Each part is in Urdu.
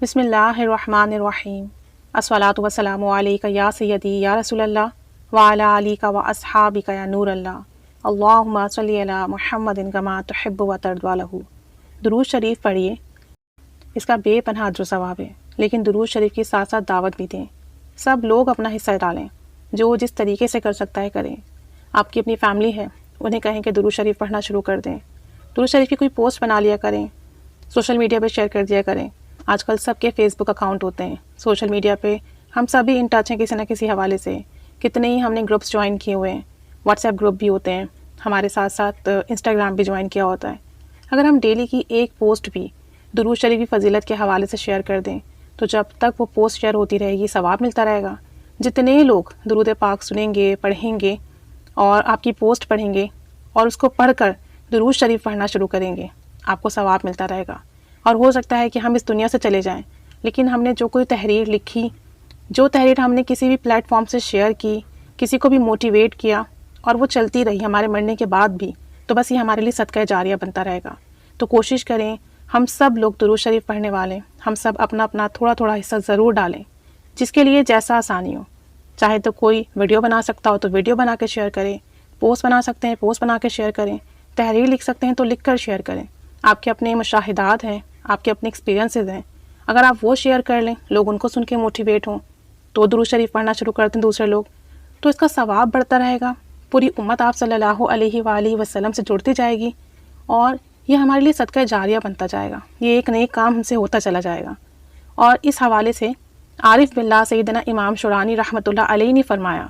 بسم اللہ الرحمن الرحیم الصلاۃ والسلام علیک یا سیدی یا رسول اللہ وعلی آلک و اصحابک یا نور اللہ اللہم صلی علی محمد کما تحب و ترضی لہ۔ درود شریف پڑھیے، اس کا بے پناہ اجر و ثواب ہے، لیکن درود شریف کے ساتھ ساتھ دعوت بھی دیں۔ سب لوگ اپنا حصہ ڈالیں، جو جس طریقے سے کر سکتا ہے کریں۔ آپ کی اپنی فیملی ہے، انہیں کہیں کہ درود شریف پڑھنا شروع کر دیں، درود شریف کی کوئی پوسٹ بنا لیا کریں، سوشل میڈیا پہ شیئر کر دیا کریں۔ آج کل سب کے فیس بک اکاؤنٹ ہوتے ہیں، سوشل میڈیا پہ ہم سبھی ان ٹچ ہیں کسی نہ کسی حوالے سے۔ کتنے ہی ہم نے گروپس جوائن کیے ہوئے ہیں، واٹس ایپ گروپ بھی ہوتے ہیں، ہمارے ساتھ ساتھ انسٹاگرام بھی جوائن کیا ہوتا ہے۔ اگر ہم ڈیلی کی ایک پوسٹ بھی درود شریف کی فضیلت کے حوالے سے شیئر کر دیں تو جب تک وہ پوسٹ شیئر ہوتی رہے گی ثواب ملتا رہے گا۔ جتنے لوگ درود پاک سنیں گے، پڑھیں گے اور آپ کی پوسٹ پڑھیں گے اور اس کو پڑھ کر درود شریف پڑھنا شروع کریں گے، آپ کو ثواب ملتا رہے گا۔ اور ہو سکتا ہے کہ ہم اس دنیا سے چلے جائیں، لیکن ہم نے جو کوئی تحریر لکھی، جو تحریر ہم نے کسی بھی پلیٹ فارم سے شیئر کی، کسی کو بھی موٹیویٹ کیا اور وہ چلتی رہی ہمارے مرنے کے بعد بھی، تو بس یہ ہمارے لیے صدقہ جاریہ بنتا رہے گا۔ تو کوشش کریں، ہم سب لوگ درود شریف پڑھنے والے، ہم سب اپنا اپنا تھوڑا تھوڑا حصہ ضرور ڈالیں، جس کے لیے جیسا آسانی ہو۔ چاہے تو کوئی ویڈیو بنا سکتا ہو تو ویڈیو بنا کے شیئر کریں، پوسٹ بنا سکتے ہیں پوسٹ بنا کے شیئر کریں، تحریر لکھ سکتے ہیں تو لکھ کر شیئر کریں۔ آپ کے اپنے مشاہدات ہیں، آپ کے اپنے ایکسپیرینسز ہیں، اگر آپ وہ شیئر کر لیں، لوگ ان کو سن کے موٹیویٹ ہوں تو درود شریف پڑھنا شروع کر دیں دوسرے لوگ، تو اس کا ثواب بڑھتا رہے گا۔ پوری امت آپ صلی اللہ علیہ وآلہ وسلم سے جڑتی جائے گی اور یہ ہمارے لیے صدقہ جاریہ بنتا جائے گا، یہ ایک نیک کام ہم سے ہوتا چلا جائے گا۔ اور اس حوالے سے عارف باللہ سیدنا امام شورانی رحمۃ اللہ علیہ نے فرمایا،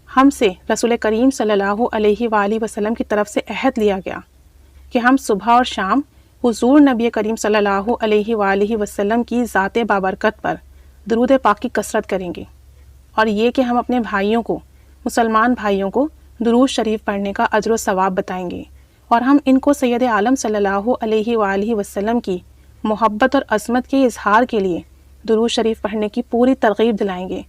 ہم سے رسول کریم صلی اللہ علیہ وآلہ وسلم کی طرف سے عہد لیا گیا کہ ہم صبح اور شام حضور نبی کریم صلی اللہ علیہ وآلہ وسلم کی ذات بابرکت پر درود پاک کی کثرت کریں گے، اور یہ کہ ہم اپنے بھائیوں کو، مسلمان بھائیوں کو درود شریف پڑھنے کا اجر و ثواب بتائیں گے، اور ہم ان کو سید عالم صلی اللہ علیہ وآلہ وسلم کی محبت اور عظمت کے اظہار کے لیے درود شریف پڑھنے کی پوری ترغیب دلائیں گے۔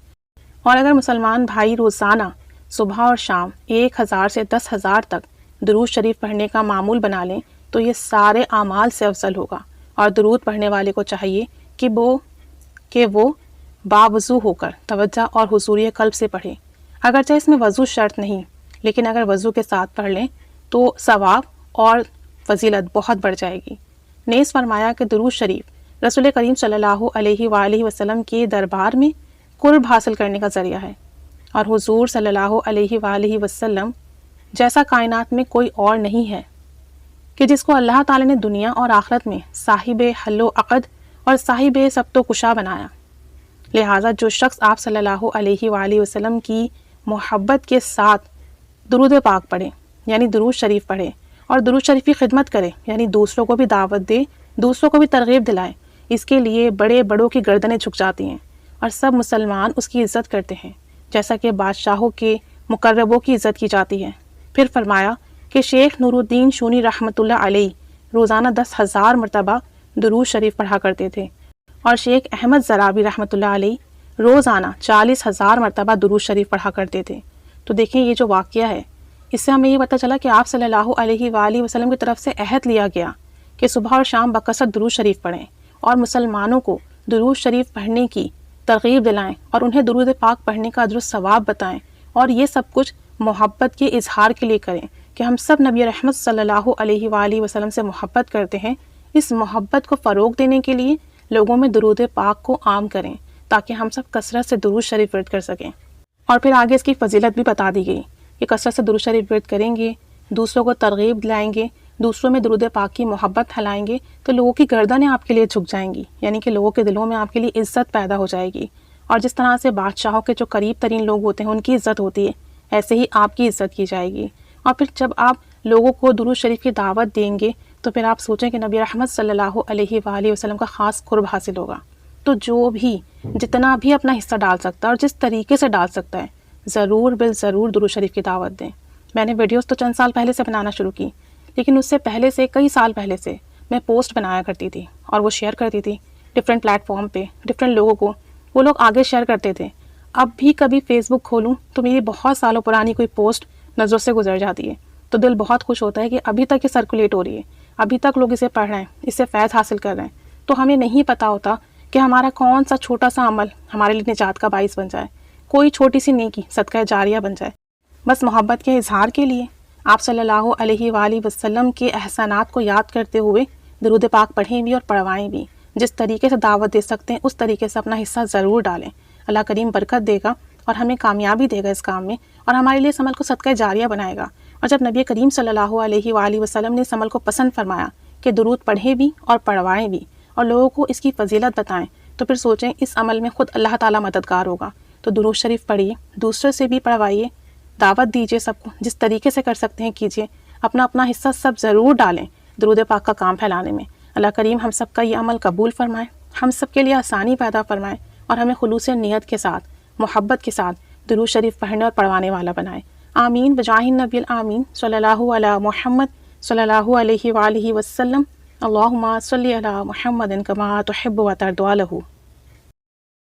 اور اگر مسلمان بھائی روزانہ صبح اور شام 1000 سے 10,000 تک درود شریف پڑھنے کا معمول بنا لیں تو یہ سارے اعمال سے افضل ہوگا۔ اور درود پڑھنے والے کو چاہیے کہ وہ باوضو ہو کر توجہ اور حضوری قلب سے پڑھے، اگرچہ اس میں وضو شرط نہیں، لیکن اگر وضو کے ساتھ پڑھ لیں تو ثواب اور فضیلت بہت بڑھ جائے گی۔ نیز فرمایا کہ درود شریف رسول کریم صلی اللہ علیہ وآلہ وسلم کے دربار میں قرب حاصل کرنے کا ذریعہ ہے، اور حضور صلی اللہ علیہ وآلہ وسلم جیسا کائنات میں کوئی اور نہیں ہے کہ جس کو اللہ تعالی نے دنیا اور آخرت میں صاحب حل و عقد اور صاحب سبت و کشا بنایا۔ لہٰذا جو شخص آپ صلی اللہ علیہ وآلہ وسلم کی محبت کے ساتھ درود پاک پڑھے، یعنی درود شریف پڑھے، اور درود شریف کی خدمت کرے، یعنی دوسروں کو بھی دعوت دے، دوسروں کو بھی ترغیب دلائے، اس کے لیے بڑے بڑوں کی گردنیں جھک جاتی ہیں اور سب مسلمان اس کی عزت کرتے ہیں، جیسا کہ بادشاہوں کے مقربوں کی عزت کی جاتی ہے۔ پھر فرمایا کہ شیخ نور الدین شونی رحمۃ اللہ علیہ روزانہ 10,000 مرتبہ درود شریف پڑھا کرتے تھے، اور شیخ احمد زرابی رحمۃ اللہ علیہ روزانہ 40,000 مرتبہ درود شریف پڑھا کرتے تھے۔ تو دیکھیں یہ جو واقعہ ہے، اس سے ہمیں یہ پتہ چلا کہ آپ صلی اللہ علیہ وآلہ وسلم کی طرف سے عہد لیا گیا کہ صبح اور شام بکثرت درود شریف پڑھیں اور مسلمانوں کو درود شریف پڑھنے کی ترغیب دلائیں اور انہیں درود پاک پڑھنے کا اجر و ثواب بتائیں، اور یہ سب کچھ محبت کے اظہار کے لیے کریں کہ ہم سب نبی رحمت صلی اللہ علیہ وآلہ وسلم سے محبت کرتے ہیں۔ اس محبت کو فروغ دینے کے لیے لوگوں میں درود پاک کو عام کریں تاکہ ہم سب کثرت سے درود شریف ورد کر سکیں۔ اور پھر آگے اس کی فضیلت بھی بتا دی گئی کہ کثرت سے درود شریف ورد کریں گے، دوسروں کو ترغیب دلائیں گے، دوسروں میں درود پاک کی محبت پھیلائیں گے تو لوگوں کی گردنیں آپ کے لیے جھک جائیں گی، یعنی کہ لوگوں کے دلوں میں آپ کے لیے عزت پیدا ہو جائے گی۔ اور جس طرح سے بادشاہوں کے جو قریب ترین لوگ ہوتے ہیں ان کی عزت ہوتی ہے، ایسے ہی آپ کی عزت کی جائے گی۔ اور پھر جب آپ لوگوں کو درود شریف کی دعوت دیں گے تو پھر آپ سوچیں کہ نبی رحمت صلی اللہ علیہ وآلہ وسلم کا خاص قرب حاصل ہوگا۔ تو جو بھی جتنا بھی اپنا حصہ ڈال سکتا ہے اور جس طریقے سے ڈال سکتا ہے، ضرور ضرور درود شریف کی دعوت دیں۔ میں نے ویڈیوز تو چند سال پہلے سے بنانا شروع کی، لیکن اس سے پہلے سے کئی سال پہلے سے میں پوسٹ بنایا کرتی تھی اور وہ شیئر کرتی تھی ڈفرینٹ پلیٹ فارم پہ ڈفرینٹ لوگوں کو، وہ لوگ آگے شیئر کرتے تھے۔ اب بھی کبھی فیس بک کھولوں تو میری بہت سالوں پرانی کوئی پوسٹ نظروں سے گزر جاتی ہے، تو دل بہت خوش ہوتا ہے کہ ابھی تک یہ سرکولیٹ ہو رہی ہے، ابھی تک لوگ اسے پڑھ رہے ہیں، اس سے فیض حاصل کر رہے ہیں۔ تو ہمیں نہیں پتہ ہوتا کہ ہمارا کون سا چھوٹا سا عمل ہمارے لیے نجات کا باعث بن جائے، کوئی چھوٹی سی نیکی صدقہ جاریہ بن جائے، بس محبت کے اظہار کے لیے آپ صلی اللہ علیہ وآلہ وسلم کے احسانات کو یاد کرتے ہوئے درود پاک پڑھیں بھی اور پڑھوائیں بھی۔ جس طریقے سے دعوت دے سکتے ہیں اس طریقے سے اپنا حصہ ضرور ڈالیں، اللہ کریم برکت دے گا اور ہمیں کامیابی دے گا اس کام میں، اور ہمارے لیے اس عمل کو صدقہ جاریہ بنائے گا۔ اور جب نبی کریم صلی اللہ علیہ وآلہ وسلم نے اس عمل کو پسند فرمایا کہ درود پڑھیں بھی اور پڑھوائیں بھی اور لوگوں کو اس کی فضیلت بتائیں، تو پھر سوچیں اس عمل میں خود اللہ تعالیٰ مددگار ہوگا۔ تو درود شریف پڑھیے، دوسرے سے بھی پڑھوائیے، دعوت دیجیے سب کو، جس طریقے سے کر سکتے ہیں کیجیے، اپنا اپنا حصہ سب ضرور ڈالیں درود پاک کا کام پھیلانے میں۔ اللہ کریم ہم سب کا یہ عمل قبول فرمائے، ہم سب کے لیے آسانی پیدا فرمائے، اور ہمیں خلوص نیت کے ساتھ، محبت کے ساتھ درود شریف پڑھنے اور پڑھوانے والا بنائے۔ آمین بجاہ النبی الآمین صلی اللہ علی محمد صلی اللہ علیہ وآلہ وسلم۔ اللہم صلی علی محمد کما تحب و ترضی له۔